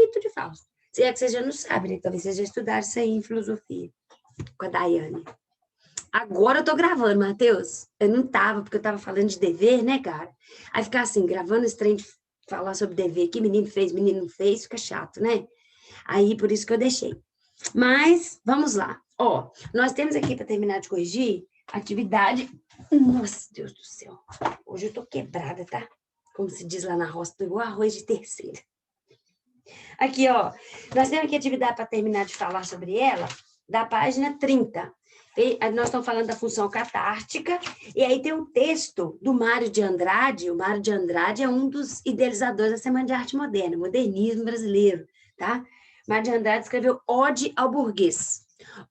muito de Fausto. Se é que você já não sabe, né? Talvez você já estudaram isso aí em filosofia, com a Daiane. Agora eu tô gravando, Matheus. Eu não tava, porque eu tava falando de dever, né, cara? Aí ficar assim, gravando esse trem de falar sobre dever, que menino fez, menino não fez, fica chato, né? Aí, por isso que eu deixei. Mas, vamos lá. Ó, nós temos aqui, para terminar de corrigir, atividade... Nossa, Deus do céu. Hoje eu tô quebrada, tá? Como se diz lá na roça, tô igual arroz de terceira. Aqui, ó. Nós temos aqui atividade para terminar de falar sobre ela, da página 30. Nós estamos falando da função catártica, e aí tem um texto do Mário de Andrade. O Mário de Andrade é um dos idealizadores da Semana de Arte Moderna, modernismo brasileiro, tá? Mário de Andrade escreveu Ode ao Burguês.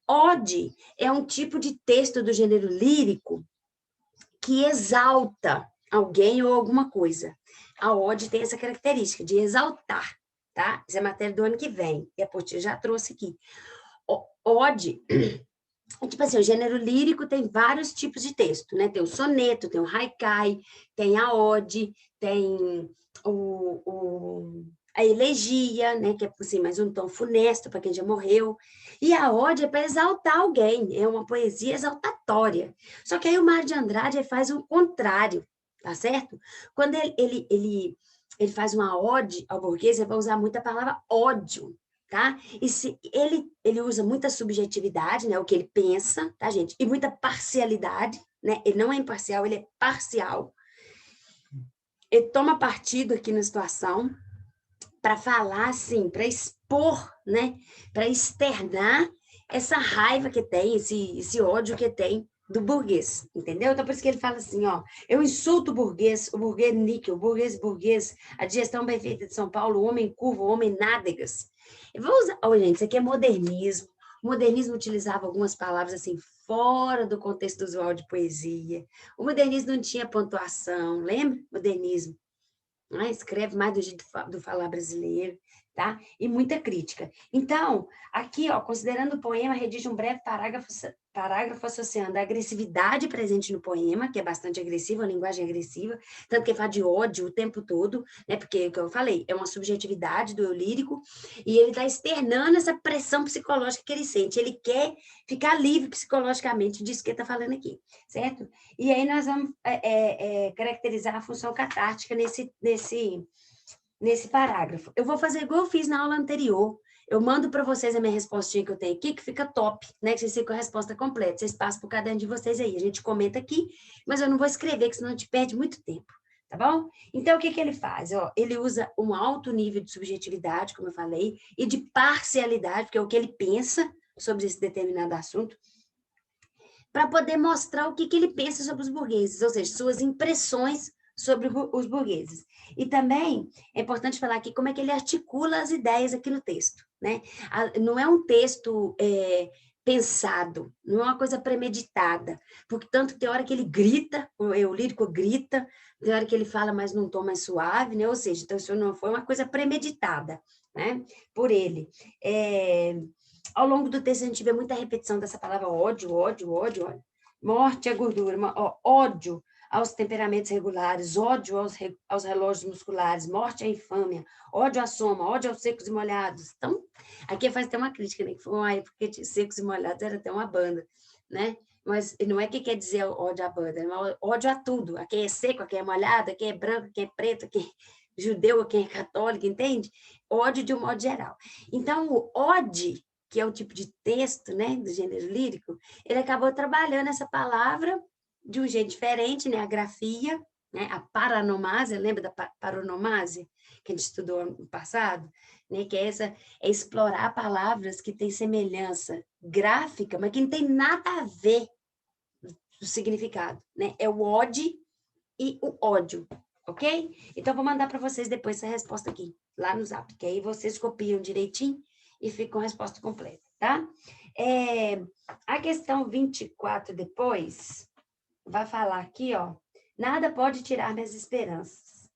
Ode é um tipo de texto do gênero lírico que exalta alguém ou alguma coisa. A ode tem essa característica de exaltar, tá? Isso é matéria do ano que vem, e a Portilho já trouxe aqui. Ode, tipo assim, o gênero lírico tem vários tipos de texto, né? Tem o soneto, tem o haikai, tem a ode, tem a elegia, né? Que é assim, mais um tom funesto para quem já morreu. E a ode é para exaltar alguém, é uma poesia exaltatória. Só que aí o Mário de Andrade faz o contrário, tá certo? Quando ele faz uma ode ao burguês, ele vai usar muito a palavra ódio, tá? E se ele usa muita subjetividade, né, o que ele pensa, tá, gente? E muita parcialidade, né? Ele não é imparcial, ele é parcial. Ele toma partido aqui na situação para falar assim, para expor, né? Para externar essa raiva que tem, esse ódio que tem do burguês, entendeu? Então, por isso que ele fala assim, ó, eu insulto o burguês níquel, burguês, a digestão bem feita de São Paulo, o homem curvo, o homem nádegas. Eu vou usar, olha, gente, isso aqui é modernismo. O modernismo utilizava algumas palavras assim, fora do contexto usual de poesia. O modernismo não tinha pontuação, lembra? Modernismo. Né? Escreve mais do jeito do falar brasileiro, tá? E muita crítica. Então, aqui, ó, considerando o poema, redige um breve parágrafo associando a agressividade presente no poema, que é bastante agressiva, uma linguagem agressiva, tanto que ele fala de ódio o tempo todo, né? Porque, como eu falei, é uma subjetividade do eu lírico, e ele está externando essa pressão psicológica que ele sente. Ele quer ficar livre psicologicamente disso que ele está falando aqui, certo? E aí nós vamos caracterizar a função catártica nesse parágrafo. Eu vou fazer igual eu fiz na aula anterior. Eu mando para vocês a minha respostinha que eu tenho aqui, que fica top, né? Que vocês ficam com a resposta completa. Vocês passam para o caderno de vocês aí. A gente comenta aqui, mas eu não vou escrever, que senão a gente perde muito tempo, tá bom? Então, o que que ele faz? Ó, ele usa um alto nível de subjetividade, como eu falei, e de parcialidade, porque é o que ele pensa sobre esse determinado assunto, para poder mostrar o que ele pensa sobre os burgueses, ou seja, suas impressões sobre os burgueses. E também é importante falar aqui como é que ele articula as ideias aqui no texto, né? Não é um texto pensado, não é uma coisa premeditada, porque tanto que tem hora que ele grita, o lírico grita, tem hora que ele fala mais num tom mais suave, né? Ou seja, então isso não foi uma coisa premeditada, né? Por ele. Ao longo do texto, a gente vê muita repetição dessa palavra ódio, ódio, ódio, ódio. Morte à gordura, ódio aos temperamentos regulares, ódio aos relógios musculares, morte à infâmia, ódio à soma, ódio aos secos e molhados. Então, aqui faz até uma crítica, né? Que foi uma época que secos e molhados era até uma banda, né? Mas não é que quer dizer ódio à banda, é ódio a tudo. A quem é seco, a quem é molhado, a quem é branco, a quem é preto, a quem é judeu, a quem é católico, entende? Ódio de um modo geral. Então, o ode, que é o tipo de texto, né, do gênero lírico, ele acabou trabalhando essa palavra de um jeito diferente, né, a grafia, né, a paronomásia, lembra da paronomásia que a gente estudou no passado, né, que é explorar palavras que têm semelhança gráfica, mas que não tem nada a ver do significado, né? É o ode e o ódio, ok? Então, vou mandar para vocês depois essa resposta aqui, lá no Zap, que aí vocês copiam direitinho e fica com a resposta completa, tá? A questão 24 depois vai falar aqui, ó, nada pode tirar minhas esperanças.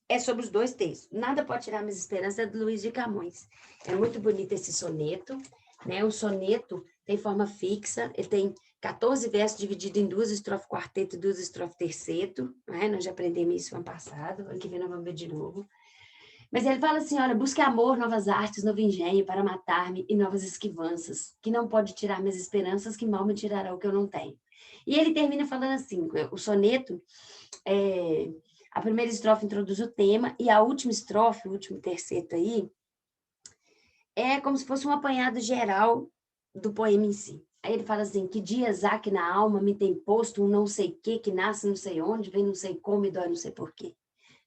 É sobre os dois textos. Nada pode tirar minhas esperanças, é do Luiz de Camões. É muito bonito esse soneto, né? O soneto tem forma fixa, ele tem 14 versos divididos em 2 estrofes quarteto e 2 estrofes terceto, né? Nós já aprendemos isso ano passado, ano que vem nós vamos ver de novo. Mas ele fala assim, olha, busque amor, novas artes, novo engenho para matar-me e novas esquivanças, que não pode tirar minhas esperanças, que mal me tirará o que eu não tenho. E ele termina falando assim, o soneto, a primeira estrofe introduz o tema, e a última estrofe, o último terceto aí, é como se fosse um apanhado geral do poema em si. Aí ele fala assim, que dias há que na alma me tem posto um não sei quê, que nasce não sei onde, vem não sei como e dói não sei porquê.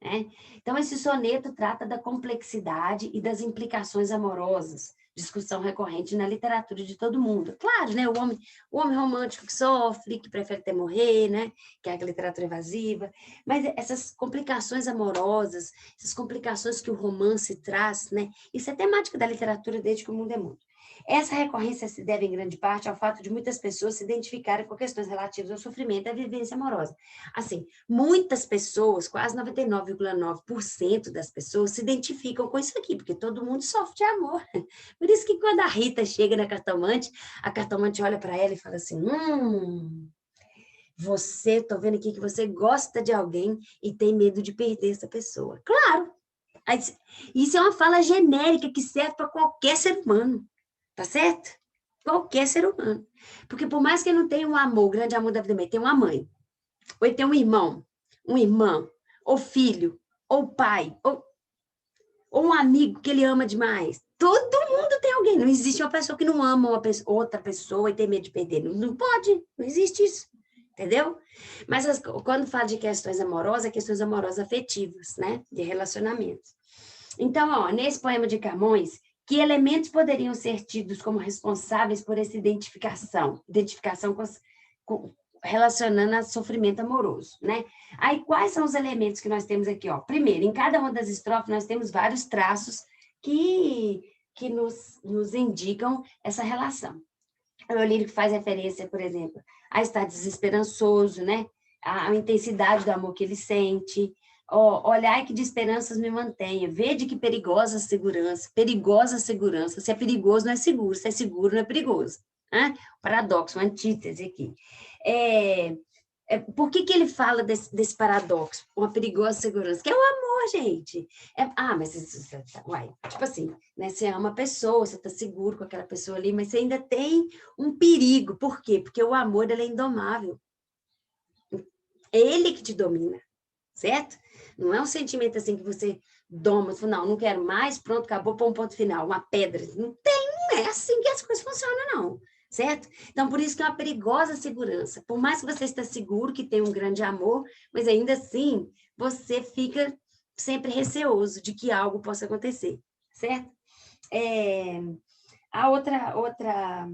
Né? Então, esse soneto trata da complexidade e das implicações amorosas, discussão recorrente na literatura de todo mundo. Claro, né? O homem romântico que sofre, que prefere até morrer, né? Que é a literatura evasiva. Mas essas complicações amorosas, essas complicações que o romance traz, né? Isso é temática da literatura desde que o mundo é mundo. Essa recorrência se deve, em grande parte, ao fato de muitas pessoas se identificarem com questões relativas ao sofrimento e à vivência amorosa. Assim, muitas pessoas, quase 99,9% das pessoas, se identificam com isso aqui, porque todo mundo sofre de amor. Por isso que quando a Rita chega na cartomante, a cartomante olha para ela e fala assim, você, tô vendo aqui que você gosta de alguém e tem medo de perder essa pessoa. Claro! Isso é uma fala genérica que serve para qualquer ser humano. Tá certo? Qualquer ser humano. Porque por mais que ele não tenha um amor, o grande amor da vida, tem uma mãe, ou ele tem um irmão, uma irmã, ou filho, ou pai, ou um amigo que ele ama demais. Todo mundo tem alguém. Não existe uma pessoa que não ama outra pessoa e tem medo de perder. Não, não pode, não existe isso. Entendeu? Mas quando fala de questões amorosas, é questões amorosas afetivas, né? De relacionamentos. Então, ó, nesse poema de Camões, que elementos poderiam ser tidos como responsáveis por essa identificação relacionando a sofrimento amoroso, né? Aí, quais são os elementos que nós temos aqui, ó? Primeiro, em cada uma das estrofes, nós temos vários traços que nos indicam essa relação. O lírico faz referência, por exemplo, a estar desesperançoso, né? A intensidade do amor que ele sente. Olhai que de esperanças me mantenha. Vede que perigosa segurança. Perigosa segurança. Se é perigoso, não é seguro. Se é seguro, não é perigoso. Né? Paradoxo, uma antítese aqui. Por que ele fala desse paradoxo? Uma perigosa segurança, que é o amor, gente. Mas uai, tipo assim, né? Você ama a pessoa, você está seguro com aquela pessoa ali, mas você ainda tem um perigo. Por quê? Porque o amor, ele é indomável. É ele que te domina, certo? Não é um sentimento assim que você doma, você fala, não quero mais, pronto, acabou, põe um ponto final, uma pedra. Não é assim que as coisas funcionam, não. Certo? Então, por isso que é uma perigosa segurança. Por mais que você esteja seguro que tem um grande amor, mas ainda assim, você fica sempre receoso de que algo possa acontecer, certo? A outra,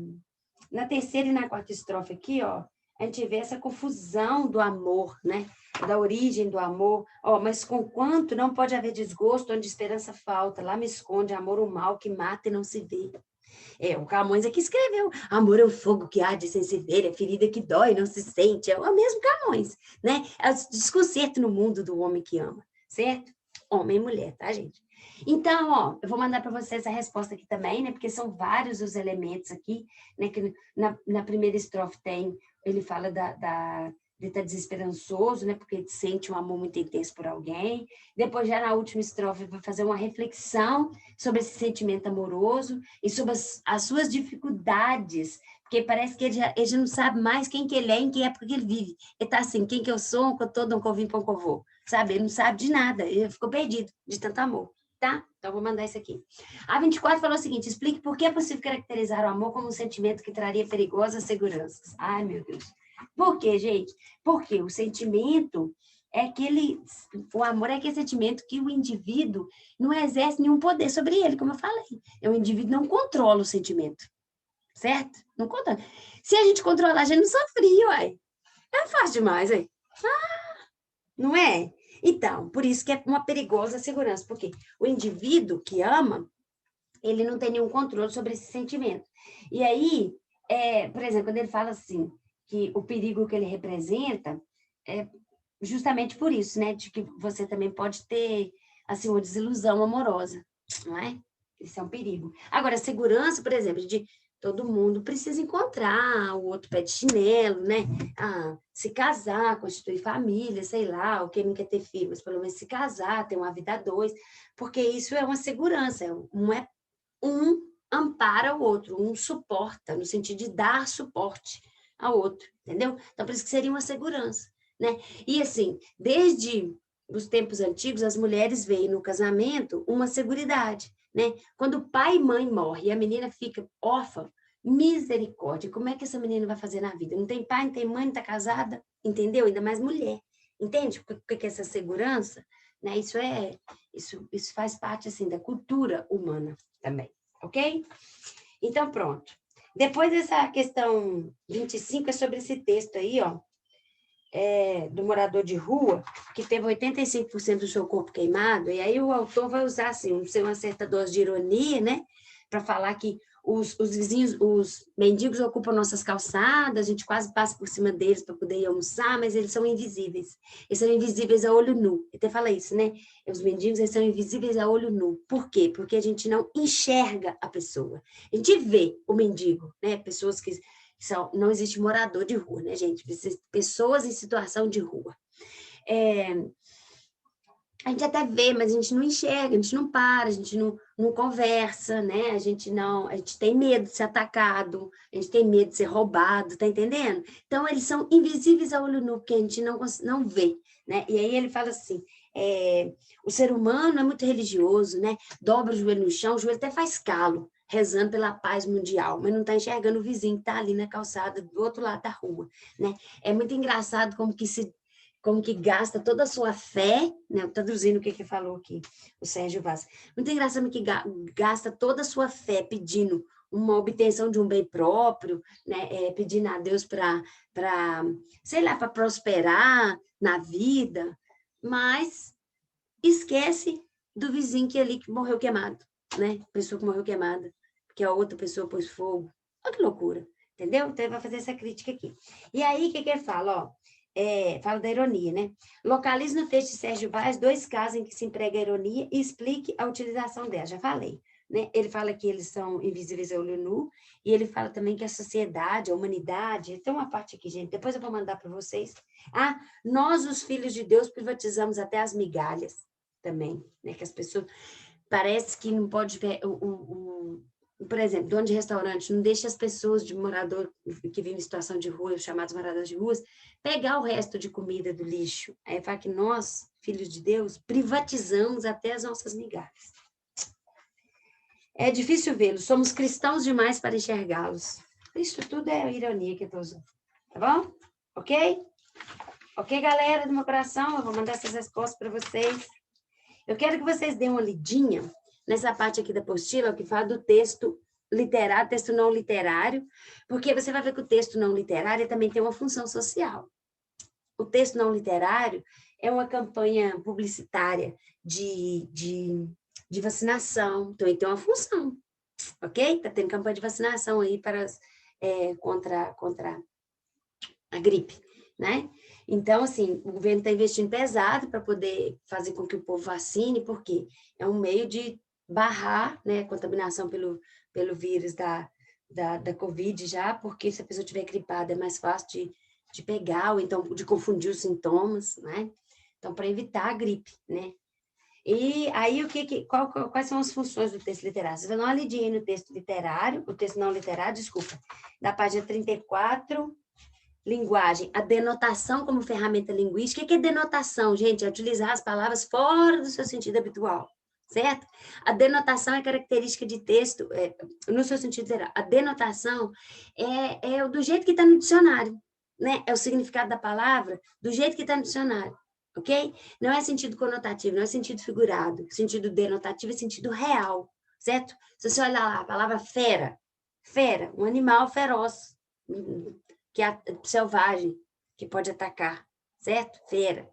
na terceira e na quarta estrofe aqui, ó, a gente vê essa confusão do amor, né? Da origem do amor. Mas conquanto não pode haver desgosto onde esperança falta, lá me esconde amor o mal que mata e não se vê. O Camões é que escreveu. Amor é o fogo que arde sem se ver, é ferida que dói, não se sente. É o mesmo Camões, né? É o desconcerto no mundo do homem que ama, certo? Homem e mulher, tá, gente? Então, ó, eu vou mandar para vocês a resposta aqui também, né? Porque são vários os elementos aqui, né? Que na primeira estrofe ele fala de estar desesperançoso, né? Porque ele sente um amor muito intenso por alguém. Depois, já na última estrofe, vai fazer uma reflexão sobre esse sentimento amoroso e sobre as suas dificuldades, porque parece que ele já não sabe mais quem que ele é, em que época que ele vive. Ele está assim, quem que eu sou, onde eu estou, de onde eu vim, para onde eu vou. Sabe? Ele não sabe de nada, ele ficou perdido de tanto amor. Tá? Então, vou mandar isso aqui. A 24 falou o seguinte, explique por que é possível caracterizar o amor como um sentimento que traria perigosas seguranças. Ai, meu Deus. Por quê, gente? Porque o sentimento o amor é aquele sentimento que o indivíduo não exerce nenhum poder sobre ele, como eu falei. O indivíduo não controla o sentimento, certo? Não controla. Se a gente controlar, a gente não sofria, uai. É fácil demais, aí. Não é? Então, por isso que é uma perigosa segurança, porque o indivíduo que ama, ele não tem nenhum controle sobre esse sentimento. E aí, por exemplo, quando ele fala assim, que o perigo que ele representa é justamente por isso, né? De que você também pode ter, assim, uma desilusão amorosa, não é? Isso é um perigo. Agora, segurança, por exemplo, Todo mundo precisa encontrar, o outro pé de chinelo, né? Ah, se casar, constituir família, sei lá, ou quem não quer ter filho, mas pelo menos se casar, ter uma vida a dois, porque isso é uma segurança, não é um ampara o outro, um suporta, no sentido de dar suporte ao outro, entendeu? Então, por isso que seria uma segurança, né? E assim, desde os tempos antigos, as mulheres veem no casamento uma seguridade, né? Quando o pai e mãe morrem e a menina fica órfã, misericórdia, como é que essa menina vai fazer na vida? Não tem pai, não tem mãe, não está casada, entendeu? Ainda mais mulher, entende? O que é essa segurança? Né? Isso faz parte assim da cultura humana também, ok? Então, pronto. Depois dessa questão 25 é sobre esse texto aí, ó, do morador de rua, que teve 85% do seu corpo queimado, e aí o autor vai usar, assim, uma certa dose de ironia, né, para falar que os vizinhos, os mendigos ocupam nossas calçadas, a gente quase passa por cima deles para poder ir almoçar, mas eles são invisíveis. Eles são invisíveis a olho nu. Ele até fala isso, né? Os mendigos, eles são invisíveis a olho nu. Por quê? Porque a gente não enxerga a pessoa. A gente vê o mendigo, né? Pessoas que não existe morador de rua, né, gente? Pessoas em situação de rua. A gente até vê, mas a gente não enxerga, a gente não para, a gente não conversa, né? A gente tem medo de ser atacado, a gente tem medo de ser roubado, tá entendendo? Então, eles são invisíveis a olho nu, porque a gente não vê, né? E aí ele fala assim, o ser humano é muito religioso, né? Dobra o joelho no chão, o joelho até faz calo, rezando pela paz mundial, mas não está enxergando o vizinho que está ali na calçada do outro lado da rua, né? É muito engraçado como que gasta toda a sua fé, né? Traduzindo o que falou aqui, o Sérgio Vaz. Muito engraçado que gasta toda a sua fé pedindo uma obtenção de um bem próprio, né? Pedindo a Deus para, sei lá, para prosperar na vida, mas esquece do vizinho que morreu queimado, né? Pessoa que morreu queimada, porque a outra pessoa pôs fogo. Olha que loucura, entendeu? Então, ele vai fazer essa crítica aqui. E aí, o que ele fala? Ó, fala da ironia, né? Localize no texto de Sérgio Vaz 2 casos em que se emprega a ironia e explique a utilização dela. Já falei, né? Ele fala que eles são invisíveis a olho nu, e ele fala também que a sociedade, a humanidade, tem uma parte aqui, gente, depois eu vou mandar para vocês. Ah, nós, os filhos de Deus, privatizamos até as migalhas também, né? Que as pessoas... Parece que não pode ver... por exemplo, dono de restaurante não deixa as pessoas de morador que vivem em situação de rua, os chamados moradores de ruas, pegar o resto de comida do lixo. Aí fala que nós, filhos de Deus, privatizamos até as nossas migalhas. É difícil vê-los, somos cristãos demais para enxergá-los. Isso tudo é ironia que eu estou usando. Tá bom? Ok? Ok, galera do meu coração? Eu vou mandar essas respostas para vocês. Eu quero que vocês deem uma lidinha nessa parte aqui da apostila, que fala do texto literário, texto não literário, porque você vai ver que o texto não literário também tem uma função social. O texto não literário é uma campanha publicitária de vacinação, então ele tem uma função, ok? Está tendo campanha de vacinação aí contra a gripe, né? Então, assim, o governo está investindo pesado para poder fazer com que o povo vacine, porque é um meio de barrar, né, a contaminação pelo vírus da Covid já, porque se a pessoa estiver gripada é mais fácil de pegar, ou então de confundir os sintomas, né? Então, para evitar a gripe, né? E aí, quais são as funções do texto literário? Vocês vão dar uma lidinha aí no texto literário, o texto não literário, desculpa, da página 34, linguagem, a denotação como ferramenta linguística. O que é denotação, gente? É utilizar as palavras fora do seu sentido habitual, certo? A denotação é característica de texto, no seu sentido geral. A denotação é do jeito que está no dicionário, né? É o significado da palavra do jeito que está no dicionário, ok? Não é sentido conotativo, não é sentido figurado. Sentido denotativo é sentido real, certo? Se você olhar lá, a palavra fera, um animal feroz, que é selvagem, que pode atacar, certo? Fera,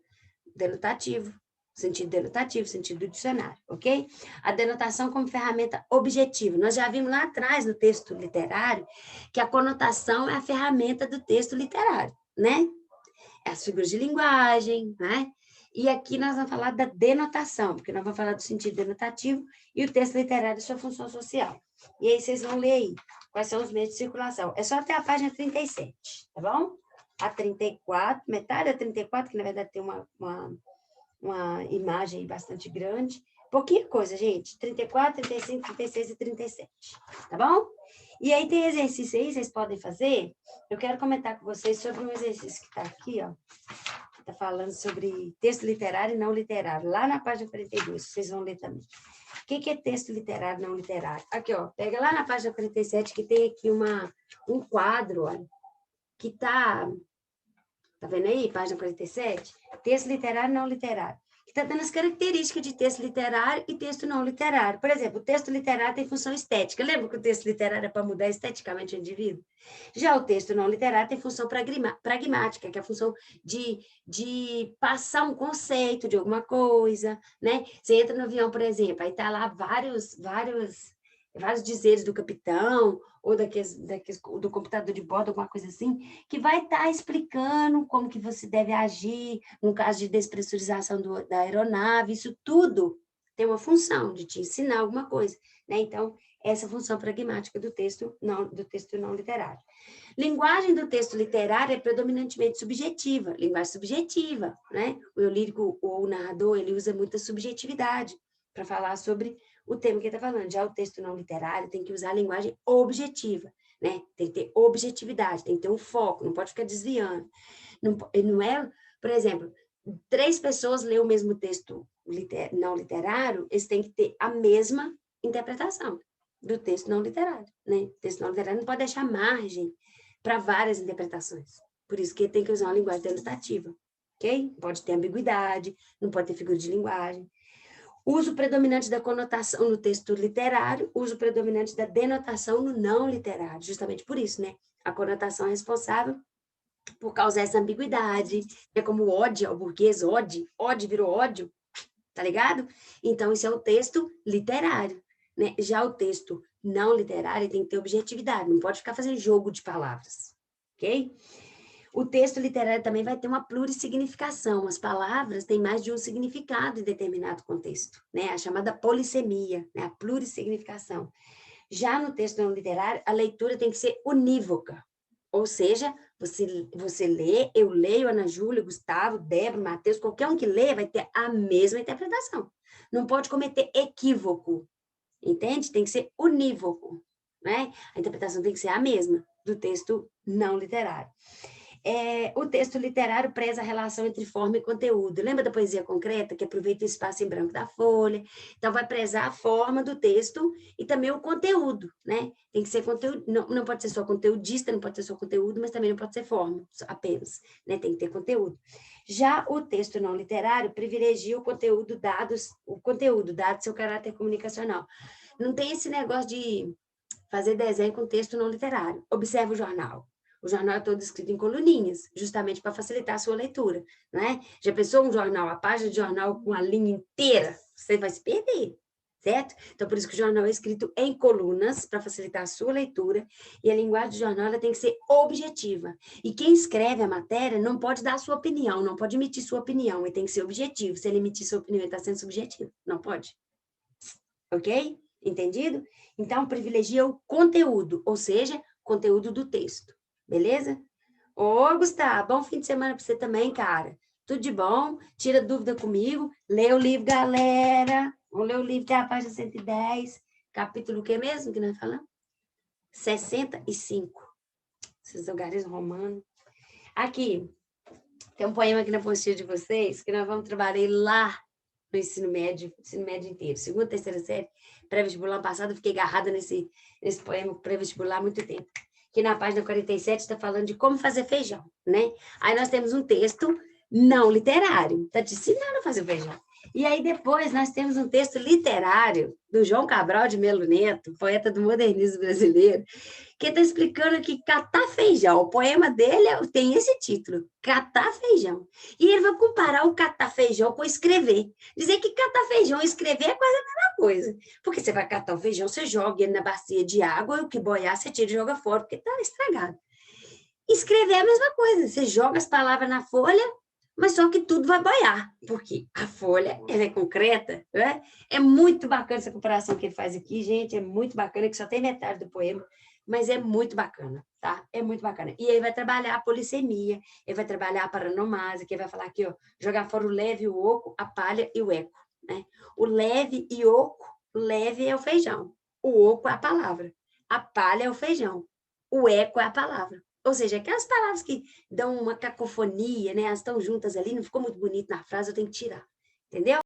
denotativo, sentido do dicionário, ok? A denotação como ferramenta objetiva. Nós já vimos lá atrás no texto literário que a conotação é a ferramenta do texto literário, né? As figuras de linguagem, né? E aqui nós vamos falar da denotação, porque nós vamos falar do sentido denotativo e o texto literário e sua função social. E aí vocês vão ler aí quais são os meios de circulação. É só até a página 37, tá bom? A 34, metade da 34, que na verdade tem uma imagem aí bastante grande. Pouquinha coisa, gente. 34, 35, 36 e 37, tá bom? E aí tem exercício aí, vocês podem fazer. Eu quero comentar com vocês sobre um exercício que está aqui, ó. Está falando sobre texto literário e não literário, lá na página 42, vocês vão ler também. O que é texto literário e não literário? Aqui, ó, pega lá na página 47, que tem aqui um quadro, olha, que tá vendo aí, página 47? Texto literário e não literário. Que está dando as características de texto literário e texto não literário. Por exemplo, o texto literário tem função estética. Lembra que o texto literário é para mudar esteticamente o indivíduo? Já o texto não literário tem função pragmática, que é a função de passar um conceito de alguma coisa, né? Você entra no avião, por exemplo, aí está lá vários dizeres do capitão, ou do computador de bordo, alguma coisa assim, que vai estar explicando como que você deve agir no caso de despressurização da aeronave. Isso tudo tem uma função de te ensinar alguma coisa, né? Então, essa função pragmática do texto não literário. Linguagem do texto literário é predominantemente subjetiva, linguagem subjetiva, né? O eu lírico ou o narrador, ele usa muita subjetividade para falar sobre o tema que ele está falando. Já o texto não literário tem que usar a linguagem objetiva, né? Tem que ter objetividade, tem que ter um foco, não pode ficar desviando. Não é, por exemplo, 3 pessoas lêem o mesmo texto não literário, eles têm que ter a mesma interpretação do texto não literário, né? O texto não literário não pode deixar margem para várias interpretações. Por isso que tem que usar uma linguagem denotativa, ok? Pode ter ambiguidade, não pode ter figura de linguagem. Uso predominante da conotação no texto literário, uso predominante da denotação no não literário, justamente por isso, né? A conotação é responsável por causar essa ambiguidade, é como ódio ao burguês, ódio virou ódio, tá ligado? Então, isso é o texto literário, né? Já o texto não literário tem que ter objetividade, não pode ficar fazendo jogo de palavras, ok? O texto literário também vai ter uma plurissignificação. As palavras têm mais de um significado em determinado contexto, né? A chamada polissemia, né? A plurissignificação. Já no texto não literário, a leitura tem que ser unívoca. Ou seja, você lê, eu leio, Ana Júlia, Gustavo, Débora, Matheus, qualquer um que lê vai ter a mesma interpretação. Não pode cometer equívoco, entende? Tem que ser unívoco, né? A interpretação tem que ser a mesma do texto não literário. O texto literário preza a relação entre forma e conteúdo. Lembra da poesia concreta, que aproveita o espaço em branco da folha? Então, vai prezar a forma do texto e também o conteúdo, né? Tem que ser conteúdo, não pode ser só conteudista, não pode ser só conteúdo, mas também não pode ser forma, apenas, né? Tem que ter conteúdo. Já o texto não literário privilegia o conteúdo dado seu caráter comunicacional. Não tem esse negócio de fazer desenho com texto não literário. Observa o jornal. O jornal é todo escrito em coluninhas, justamente para facilitar a sua leitura, né? Já pensou um jornal, a página de jornal com a linha inteira? Você vai se perder, certo? Então, por isso que o jornal é escrito em colunas, para facilitar a sua leitura, e a linguagem do jornal ela tem que ser objetiva. E quem escreve a matéria não pode dar a sua opinião, não pode emitir sua opinião, e tem que ser objetivo. Se ele emitir sua opinião, ele está sendo subjetivo. Não pode. Ok? Entendido? Então, privilegia o conteúdo, ou seja, conteúdo do texto. Beleza? Ô, Gustavo, bom fim de semana para você também, cara. Tudo de bom? Tira dúvida comigo. Lê o livro, galera. Vamos ler o livro, tem a página 110. Capítulo o que mesmo que nós falamos? 65. Esses lugares romanos. Aqui, tem um poema aqui na postinha de vocês, que nós vamos trabalhar lá no ensino médio inteiro. Segunda, terceira série, pré-vestibular passado, eu fiquei agarrada nesse poema pré-vestibular há muito tempo. Que na página 47 está falando de como fazer feijão, né? Aí nós temos um texto não literário, está te ensinando a fazer feijão. E aí depois nós temos um texto literário do João Cabral de Melo Neto, poeta do modernismo brasileiro, que está explicando que catar feijão, o poema dele tem esse título, catar feijão. E ele vai comparar o catar feijão com escrever. Dizer que catar feijão e escrever é quase a mesma coisa. Porque você vai catar o feijão, você joga ele na bacia de água, e o que boiar você tira e joga fora, porque está estragado. Escrever é a mesma coisa, você joga as palavras na folha, mas só que tudo vai boiar, porque a folha ela é concreta, né? É muito bacana essa comparação que ele faz aqui, gente, é muito bacana, que só tem metade do poema, mas é muito bacana, tá? É muito bacana. E aí vai trabalhar a polissemia, ele vai trabalhar a paronomásia, que ele vai falar aqui, ó, jogar fora o leve, o oco, a palha e o eco, né? O leve e oco, o leve é o feijão, o oco é a palavra, a palha é o feijão, o eco é a palavra. Ou seja, aquelas palavras que dão uma cacofonia, né? Elas estão juntas ali, não ficou muito bonito na frase, eu tenho que tirar. Entendeu?